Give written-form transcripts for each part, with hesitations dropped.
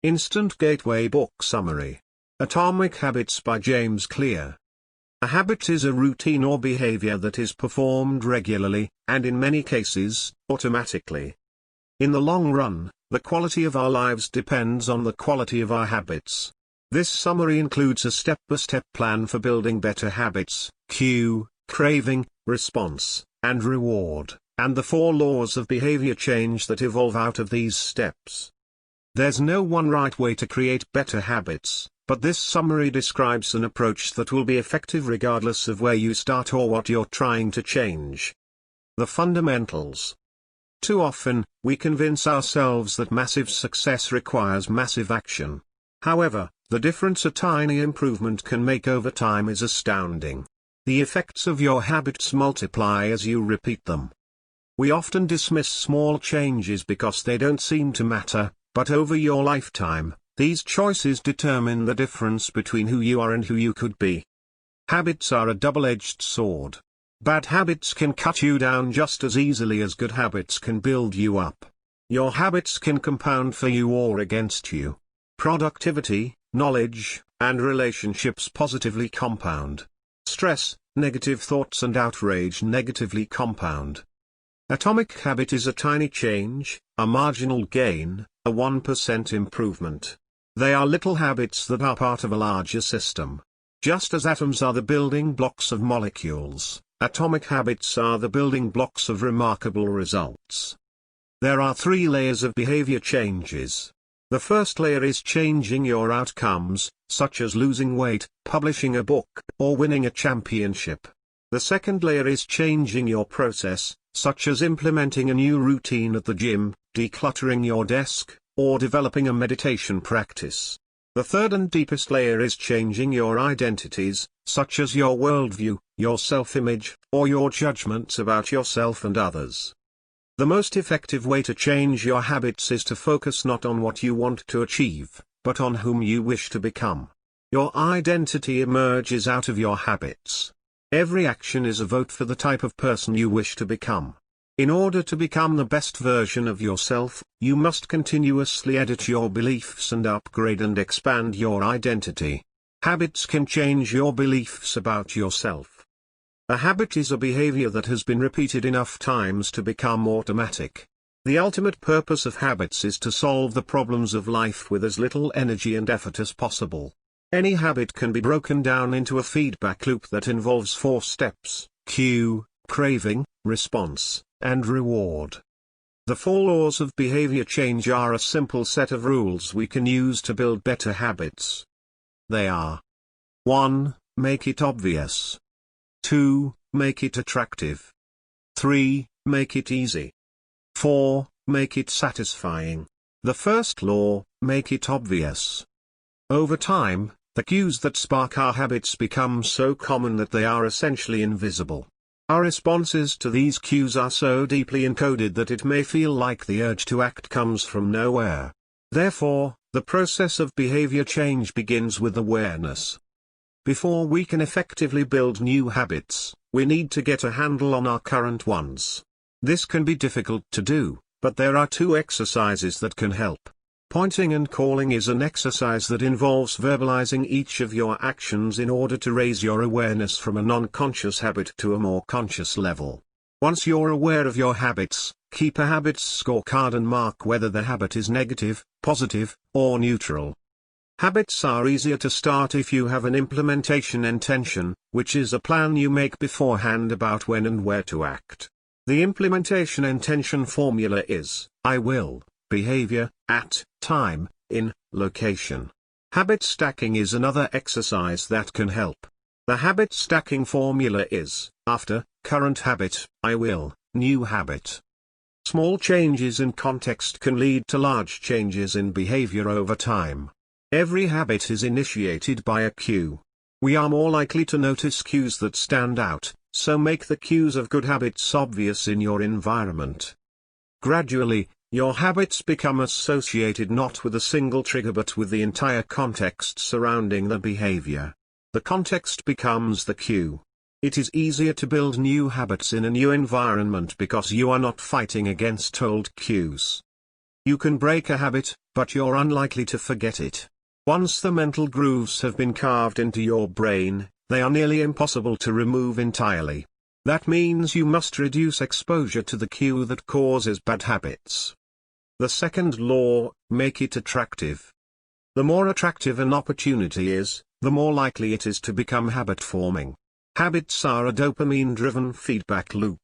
Instant Gateway Book Summary. Atomic Habits by James Clear. A habit is a routine or behavior that is performed regularly, and in many cases, automatically. In the long run, the quality of our lives depends on the quality of our habits. This summary includes a step-by-step plan for building better habits: cue, craving, response, and reward, and the 4 laws of behavior change that evolve out of these steps. There's no one right way to create better habits, but this summary describes an approach that will be effective regardless of where you start or what you're trying to change. The fundamentals. Too often, we convince ourselves that massive success requires massive action. However, the difference a tiny improvement can make over time is astounding. The effects of your habits multiply as you repeat them. We often dismiss small changes because they don't seem to matter, but over your lifetime, these choices determine the difference between who you are and who you could be. Habits are a double-edged sword. Bad habits can cut you down just as easily as good habits can build you up. Your habits can compound for you or against you. Productivity, knowledge, and relationships positively compound. Stress, negative thoughts and outrage negatively compound. Atomic habit is a tiny change, a marginal gain, a 1% improvement. They are little habits that are part of a larger system. Just as atoms are the building blocks of molecules, atomic habits are the building blocks of remarkable results. There are 3 layers of behavior changes. The first layer is changing your outcomes, such as losing weight, publishing a book, or winning a championship. The second layer is changing your process, such as implementing a new routine at the gym, decluttering your desk, or developing a meditation practice. The third and deepest layer is changing your identities, such as your worldview, your self-image, or your judgments about yourself and others. The most effective way to change your habits is to focus not on what you want to achieve, but on whom you wish to become. Your identity emerges out of your habits. Every action is a vote for the type of person you wish to become. In order to become the best version of yourself, you must continuously edit your beliefs and upgrade and expand your identity. Habits can change your beliefs about yourself. A habit is a behavior that has been repeated enough times to become automatic. The ultimate purpose of habits is to solve the problems of life with as little energy and effort as possible. Any habit can be broken down into a feedback loop that involves 4 steps: cue, craving, response, and reward. The 4 laws of behavior change are a simple set of rules we can use to build better habits. They are: 1. Make it obvious. 2. Make it attractive. 3. Make it easy. 4. Make it satisfying. The first law, make it obvious. Over time, the cues that spark our habits become so common that they are essentially invisible. Our responses to these cues are so deeply encoded that it may feel like the urge to act comes from nowhere. Therefore, the process of behavior change begins with awareness. Before we can effectively build new habits, we need to get a handle on our current ones. This can be difficult to do, but there are 2 exercises that can help. Pointing and calling is an exercise that involves verbalizing each of your actions in order to raise your awareness from a non-conscious habit to a more conscious level. Once you're aware of your habits, keep a habits scorecard and mark whether the habit is negative, positive, or neutral. Habits are easier to start if you have an implementation intention, which is a plan you make beforehand about when and where to act. The implementation intention formula is: I will, behavior, at, time, in, location. Habit stacking is another exercise that can help. The habit stacking formula is: after, current habit, I will, new habit. Small changes in context can lead to large changes in behavior over time. Every habit is initiated by a cue. We are more likely to notice cues that stand out, so make the cues of good habits obvious in your environment. Gradually, your habits become associated not with a single trigger but with the entire context surrounding the behavior. The context becomes the cue. It is easier to build new habits in a new environment because you are not fighting against old cues. You can break a habit, but you're unlikely to forget it. Once the mental grooves have been carved into your brain, they are nearly impossible to remove entirely. That means you must reduce exposure to the cue that causes bad habits. The second law, make it attractive. The more attractive an opportunity is, the more likely it is to become habit-forming. Habits are a dopamine-driven feedback loop.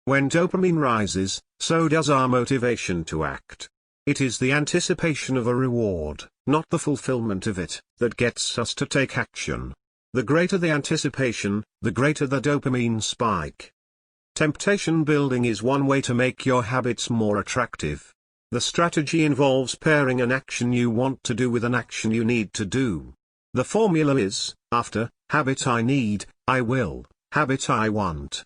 When dopamine rises, so does our motivation to act. It is the anticipation of a reward, not the fulfillment of it, that gets us to take action. The greater the anticipation, the greater the dopamine spike. Temptation building is one way to make your habits more attractive. The strategy involves pairing an action you want to do with an action you need to do. The formula is, after, habit I need, I will, habit I want.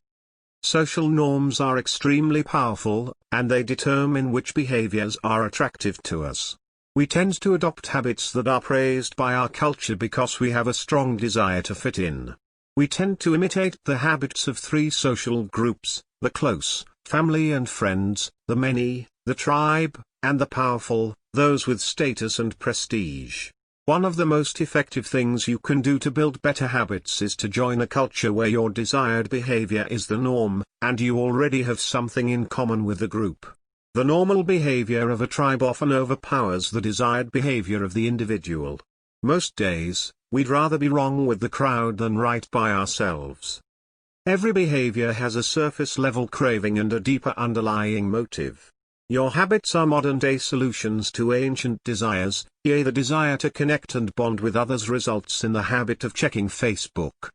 Social norms are extremely powerful, and they determine which behaviors are attractive to us. We tend to adopt habits that are praised by our culture because we have a strong desire to fit in. We tend to imitate the habits of three social groups: the close, family and friends; the many, the tribe; and the powerful, those with status and prestige. One of the most effective things you can do to build better habits is to join a culture where your desired behavior is the norm, and you already have something in common with the group. The normal behavior of a tribe often overpowers the desired behavior of the individual. Most days, we'd rather be wrong with the crowd than right by ourselves. Every behavior has a surface-level craving and a deeper underlying motive. Your habits are modern-day solutions to ancient desires. The desire to connect and bond with others results in the habit of checking Facebook.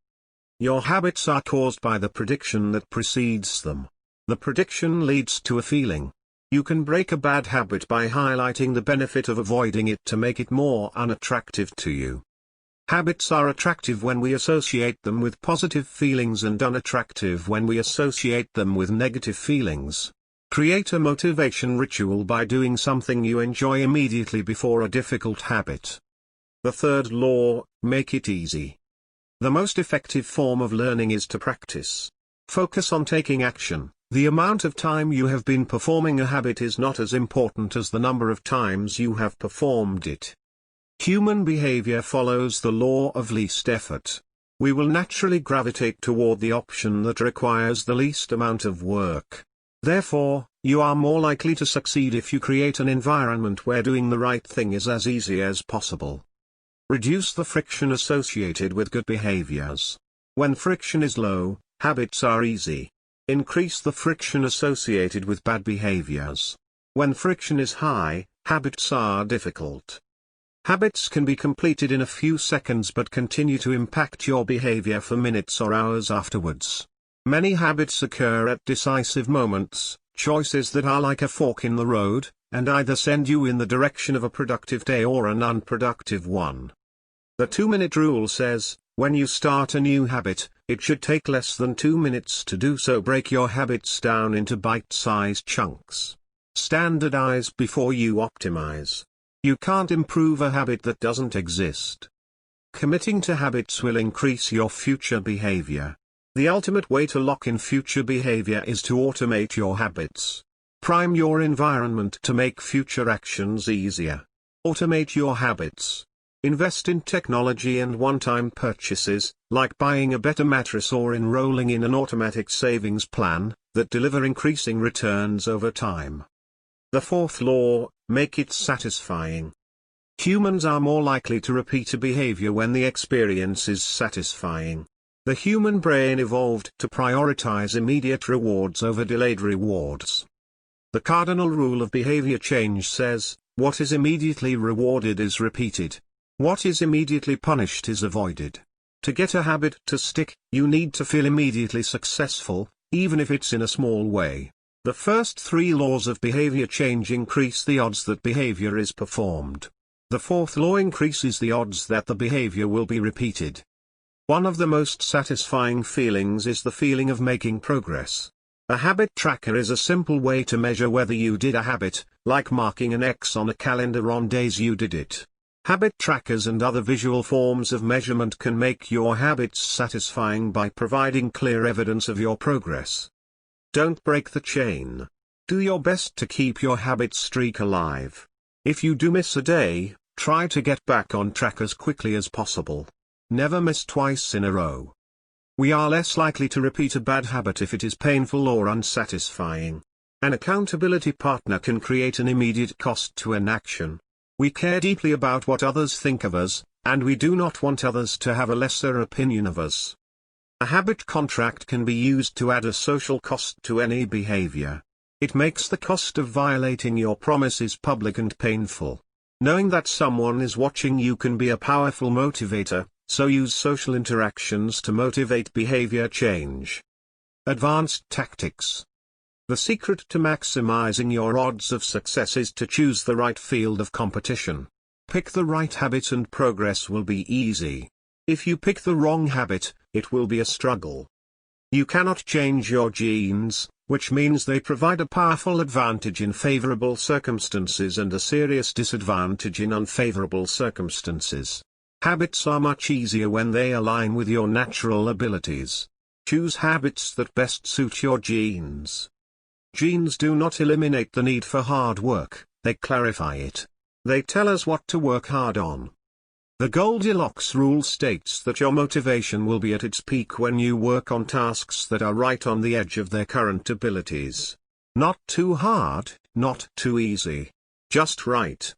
Your habits are caused by the prediction that precedes them. The prediction leads to a feeling. You can break a bad habit by highlighting the benefit of avoiding it to make it more unattractive to you. Habits are attractive when we associate them with positive feelings and unattractive when we associate them with negative feelings. Create a motivation ritual by doing something you enjoy immediately before a difficult habit. The third law, make it easy. The most effective form of learning is to practice. Focus on taking action. The amount of time you have been performing a habit is not as important as the number of times you have performed it. Human behavior follows the law of least effort. We will naturally gravitate toward the option that requires the least amount of work. Therefore, you are more likely to succeed if you create an environment where doing the right thing is as easy as possible. Reduce the friction associated with good behaviors. When friction is low, habits are easy. Increase the friction associated with bad behaviors. When friction is high, habits are difficult. Habits can be completed in a few seconds but continue to impact your behavior for minutes or hours afterwards. Many habits occur at decisive moments, choices that are like a fork in the road, and either send you in the direction of a productive day or an unproductive one. The 2-minute rule says, when you start a new habit, it should take less than 2 minutes to do so. Break your habits down into bite-sized chunks. Standardize before you optimize. You can't improve a habit that doesn't exist. Committing to habits will increase your future behavior. The ultimate way to lock in future behavior is to automate your habits. Prime your environment to make future actions easier. Automate your habits. Invest in technology and one-time purchases, like buying a better mattress or enrolling in an automatic savings plan, that deliver increasing returns over time. The fourth law, make it satisfying. Humans are more likely to repeat a behavior when the experience is satisfying. The human brain evolved to prioritize immediate rewards over delayed rewards. The cardinal rule of behavior change says, what is immediately rewarded is repeated. What is immediately punished is avoided. To get a habit to stick, you need to feel immediately successful, even if it's in a small way. The first 3 laws of behavior change increase the odds that behavior is performed. The fourth law increases the odds that the behavior will be repeated. One of the most satisfying feelings is the feeling of making progress. A habit tracker is a simple way to measure whether you did a habit, like marking an X on a calendar on days you did it. Habit trackers and other visual forms of measurement can make your habits satisfying by providing clear evidence of your progress. Don't break the chain. Do your best to keep your habit streak alive. If you do miss a day, try to get back on track as quickly as possible. Never miss twice in a row. We are less likely to repeat a bad habit if it is painful or unsatisfying. An accountability partner can create an immediate cost to inaction. We care deeply about what others think of us, and we do not want others to have a lesser opinion of us. A habit contract can be used to add a social cost to any behavior. It makes the cost of violating your promises public and painful. Knowing that someone is watching you can be a powerful motivator, so use social interactions to motivate behavior change. Advanced tactics. The secret to maximizing your odds of success is to choose the right field of competition. Pick the right habit and progress will be easy. If you pick the wrong habit, it will be a struggle. You cannot change your genes, which means they provide a powerful advantage in favorable circumstances and a serious disadvantage in unfavorable circumstances. Habits are much easier when they align with your natural abilities. Choose habits that best suit your genes. Genes do not eliminate the need for hard work, they clarify it. They tell us what to work hard on. The Goldilocks rule states that your motivation will be at its peak when you work on tasks that are right on the edge of their current abilities. Not too hard, not too easy. Just right.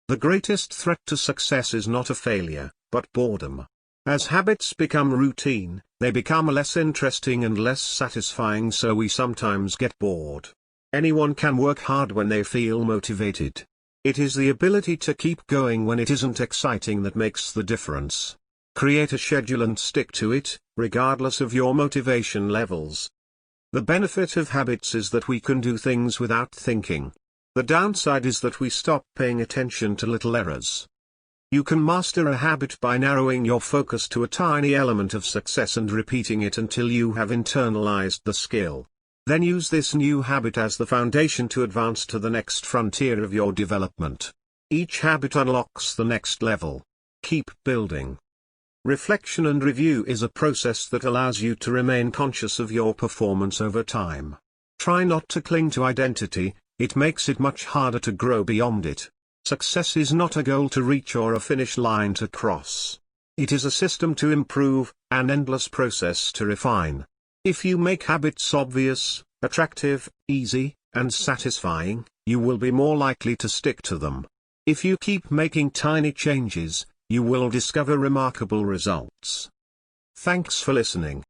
The greatest threat to success is not a failure, but boredom. As habits become routine, they become less interesting and less satisfying, so we sometimes get bored. Anyone can work hard when they feel motivated. It is the ability to keep going when it isn't exciting that makes the difference. Create a schedule and stick to it, regardless of your motivation levels. The benefit of habits is that we can do things without thinking. The downside is that we stop paying attention to little errors. You can master a habit by narrowing your focus to a tiny element of success and repeating it until you have internalized the skill. Then use this new habit as the foundation to advance to the next frontier of your development. Each habit unlocks the next level. Keep building. Reflection and review is a process that allows you to remain conscious of your performance over time. Try not to cling to identity, it makes it much harder to grow beyond it. Success is not a goal to reach or a finish line to cross. It is a system to improve, an endless process to refine. If you make habits obvious, attractive, easy, and satisfying, you will be more likely to stick to them. If you keep making tiny changes, you will discover remarkable results. Thanks for listening.